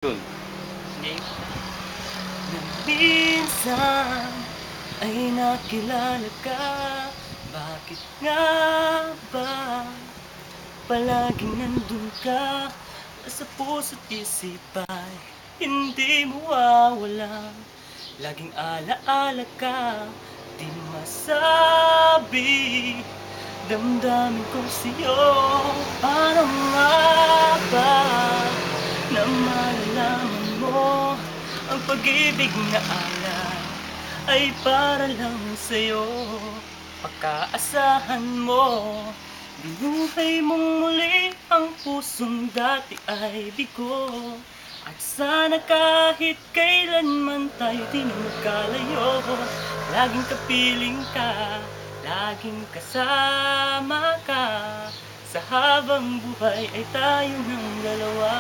Yun. Game. Na minsan ay nakilala ka. Bakit nga ba palaging nandun ka? Nasa puso't isip ay hindi mawawala. Laging alaala ka, di masabi. Damdamin ko sa'yo, paano nga ba na malalaman mo ang pag-ibig na alay ay para lang sa'yo? Pagkaasahan mo, binuhay mong muli ang pusong dati ay bigo. At sana kahit kailanman tayo di na magkalayo. Laging kapiling ka, laging kasama ka. Sa habang buhay ay tayo ng dalawa.